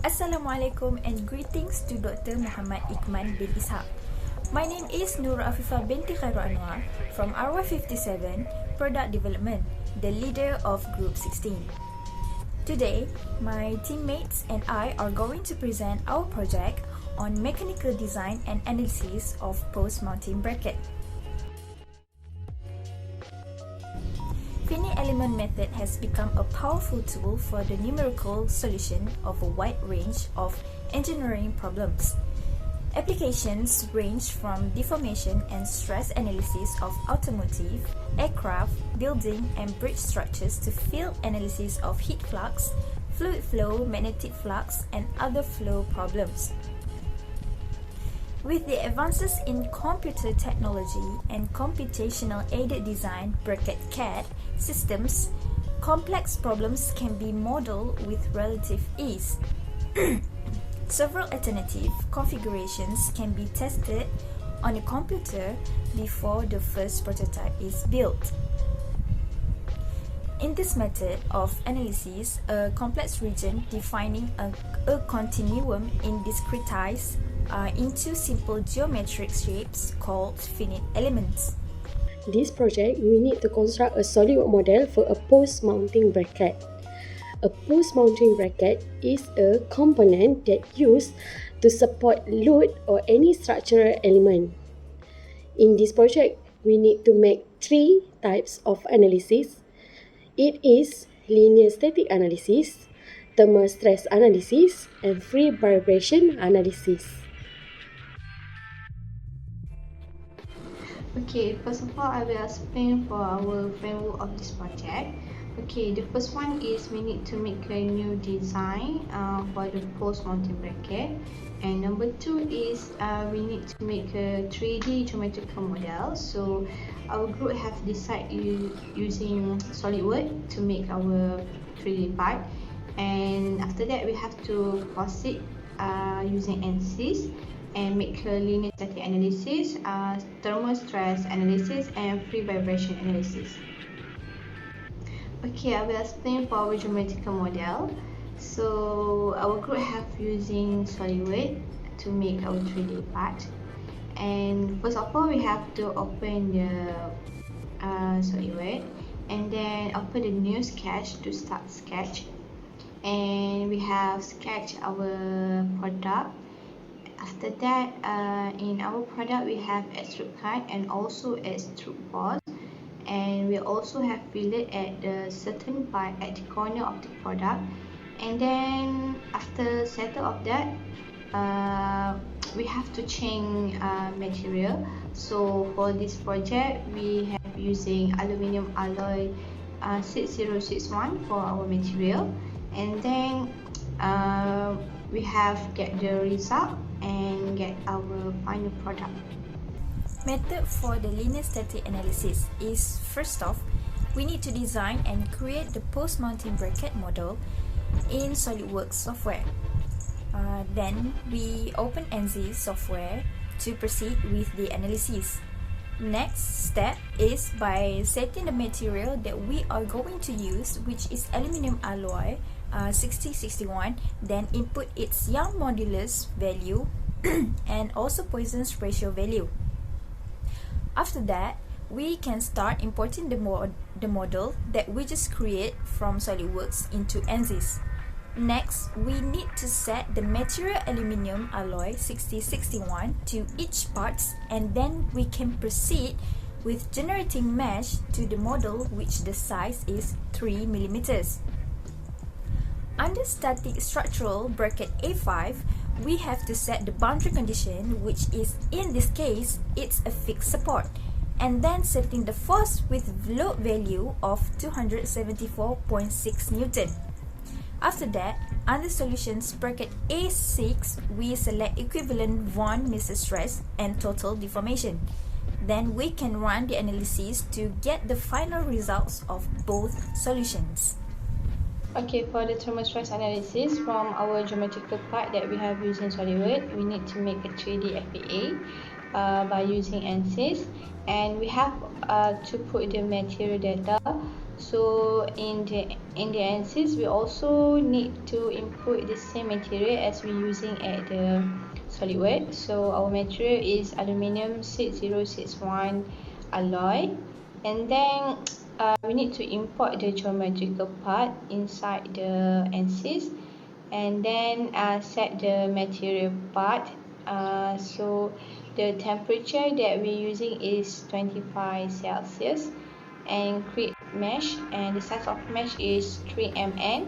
Assalamualaikum and greetings to Dr. Muhammad Iqman bin Ishaq. My name is AFIFAH binti KHAIRUL ANUAR from RY57 Product Development, the leader of Group 16. Today, my teammates and I are going to present our project on mechanical design and analysis of post-mounting bracket. Finite element method has become a powerful tool for the numerical solution of a wide range of engineering problems. Applications range from deformation and stress analysis of automotive, aircraft, building and bridge structures to field analysis of heat flux, fluid flow, magnetic flux and other flow problems. With the advances in computer technology and computational aided design (CAD) systems, complex problems can be modeled with relative ease. Several alternative configurations can be tested on a computer before the first prototype is built. In this method of analysis, a complex region defining a continuum is discretized into simple geometric shapes called finite elements. This project, we need to construct a SolidWorks model for a post-mounting bracket. A post-mounting bracket is a component that used to support load or any structural element. In this project, we need to make three types of analysis. It is linear static analysis, thermal stress analysis, and free vibration analysis. Okay, first of all, I will explain for our framework of this project. Okay, the first one is we need to make a new design for the post-mounting bracket. And number two is we need to make a 3D geometrical model. So our group have decided using SolidWorks to make our 3D part. And after that, we have to proceed using ANSYS and make a linear static analysis, thermal stress analysis and free vibration analysis. Okay, I will explain for our geometrical model. So our group have using SolidWorks to make our 3D part. And first of all, we have to open the SolidWorks and then open the new sketch to start sketch. And we have sketched our product. After that, in our product we have extrude cut and also extrude boss, and we also have fillet at the certain part at the corner of the product. And then after settle of that, we have to change material. So for this project, we have using aluminium alloy 6061 for our material, and then we have get the result and get our final product. Method for the linear static analysis is, first off, we need to design and create the post-mounting bracket model in SolidWorks software. Then we open ANSYS software to proceed with the analysis. Next step is by setting the material that we are going to use, which is aluminium alloy 6061, then input its Young modulus value and also Poisson's ratio value. After that, we can start importing the model that we just create from SolidWorks into ANSYS. Next, we need to set the material aluminium alloy 6061 to each parts, and then we can proceed with generating mesh to the model, which the size is 3 mm. Under static structural bracket A5, we have to set the boundary condition, which is, in this case, it's a fixed support, and then setting the force with load value of 274.6 Newton. After that, under solutions bracket A6, we select equivalent von Mises stress and total deformation. Then we can run the analysis to get the final results of both solutions. Okay, for the thermal stress analysis from our geometrical part that we have using SolidWorks, we need to make a 3D FAA by using ANSYS, and we have to put the material data So in the ANSYS, we also need to input the same material as we're using at the SolidWorks. So our material is aluminium 6061 alloy, and then we need to import the geometrical part inside the ANSYS, and then set the material part. So the temperature that we're using is 25 Celsius, and create mesh, and the size of mesh is 3 mm.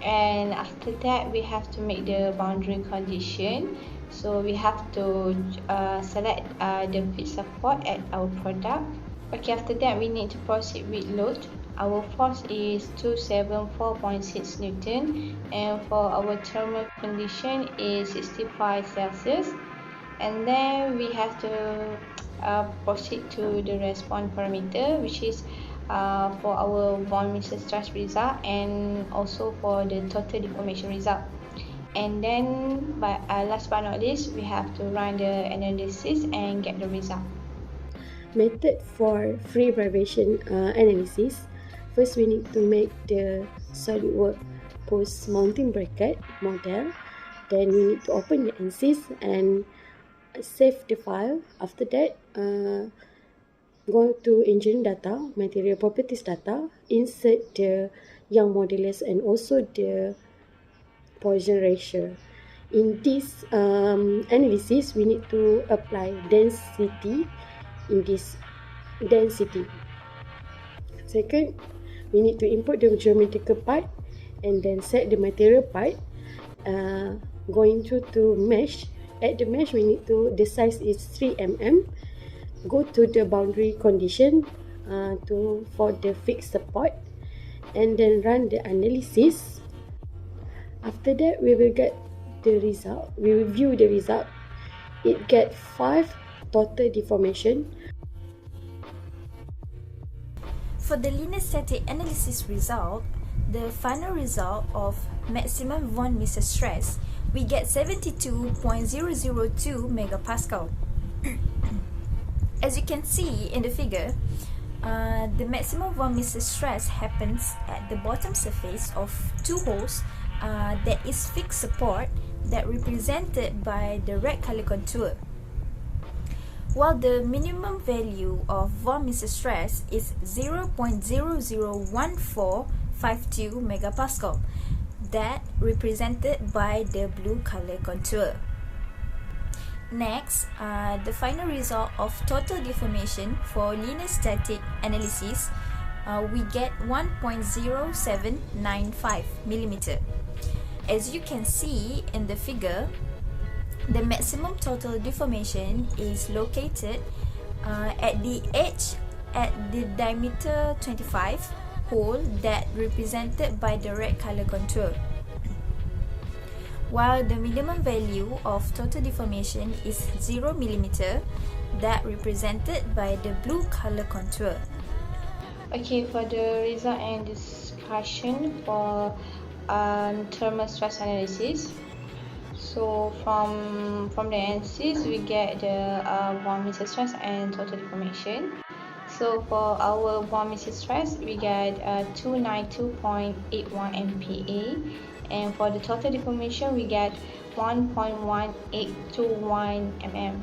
And after that, we have to make the boundary condition. So we have to select the fit support at our product. Okay, after that we need to proceed with load. Our force is 274.6 Newton, and for our thermal condition is 65 Celsius. And then we have to proceed to the response parameter, which is for our von Mises stress result, and also for the total deformation result. And then last but not least, we have to run the analysis and get the result. Method for free vibration analysis. First, we need to make the SolidWorks post mounting bracket model. Then we need to open the ANSYS and save the file. After that, go to engineering data, material properties data, insert the Young modulus and also the Poisson ratio. In this analysis, we need to apply density in this density. Second, we need to input the geometrical part and then set the material part. Going to mesh. At the mesh, we need to, the size is 3 mm. Go to the boundary condition for the fixed support, and then run the analysis. After that, we will get the result. We will view the result. It get 5 total deformation. For the linear static analysis result, the final result of maximum von Mises stress, we get 72.002 megapascal. As you can see in the figure, the maximum von Mises stress happens at the bottom surface of 2 holes that is fixed support that represented by the red color contour. While the minimum value of von Mises stress is 0.001452 megapascal, that represented by the blue color contour. Next, the final result of total deformation for linear static analysis, we get 1.0795 millimeter. As you can see in the figure, the maximum total deformation is located at the edge at the diameter 25 hole that represented by the red color contour, while the minimum value of total deformation is 0 mm, that represented by the blue color contour. Okay, for the result and discussion for thermal stress analysis. So from the ANSYS, we get the von Mises stress and total deformation. So for our von Mises stress, we get 292.81 MPa, and for the total deformation, we get 1.1821 mm.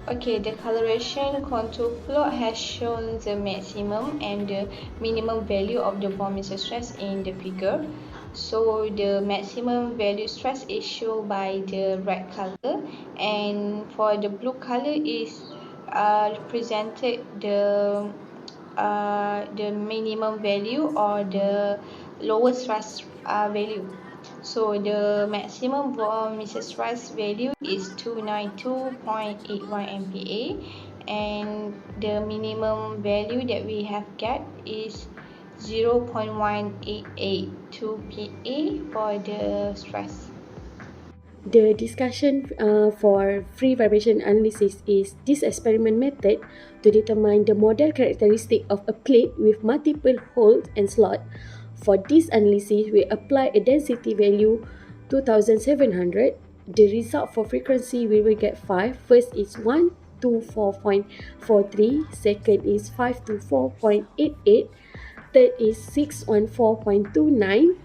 Okay, the coloration contour plot has shown the maximum and the minimum value of the von Mises stress in the figure. So the maximum value stress is shown by the red color, and for the blue color is represented the minimum value or the lowest stress value. So the maximum von Mises stress value is 292.81 MPa, and the minimum value that we have got is 0.1882 PA for the stress. The discussion for free vibration analysis is this experiment method to determine the model characteristic of a plate with multiple holes and slots. For this analysis, we apply a density value 2700. The result for frequency, we will get 5. First is 124.43. Second is 524.88. third is 614.29,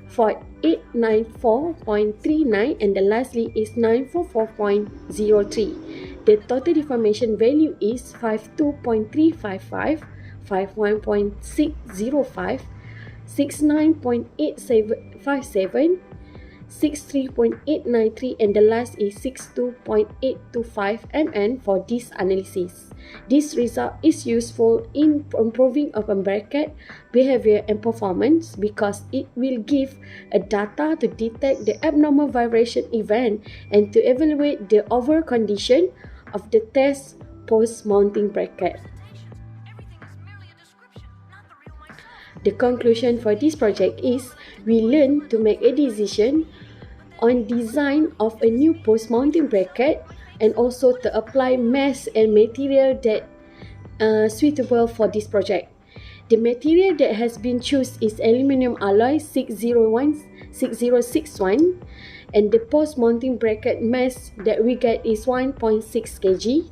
fourth 894.39, and the lastly is 944.03. The total deformation value is 52.355, 51.605, 69.8757, 63.893, and the last is 62.825 mm for this analysis. This result is useful in improving open bracket behavior and performance because it will give a data to detect the abnormal vibration event and to evaluate the overall condition of the test post-mounting bracket. The conclusion for this project is we learn to make a decision on design of a new post-mounting bracket and also to apply mass and material that suitable for this project. The material that has been chosen is aluminium alloy 6061 and the post-mounting bracket mass that we get is 1.6 kg.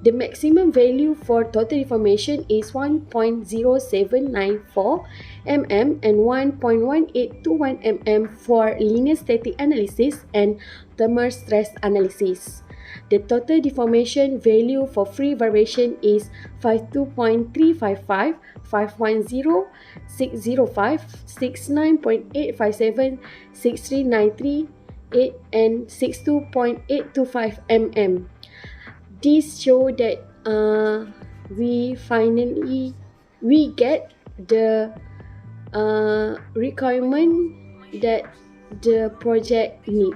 The maximum value for total deformation is 1.0794 mm and 1.1821 mm for linear static analysis and thermal stress analysis. The total deformation value for free variation is 52.355, 510, 605, 69.857, 6393, 8 and 62.825 mm. This show that we get the requirement that the project need.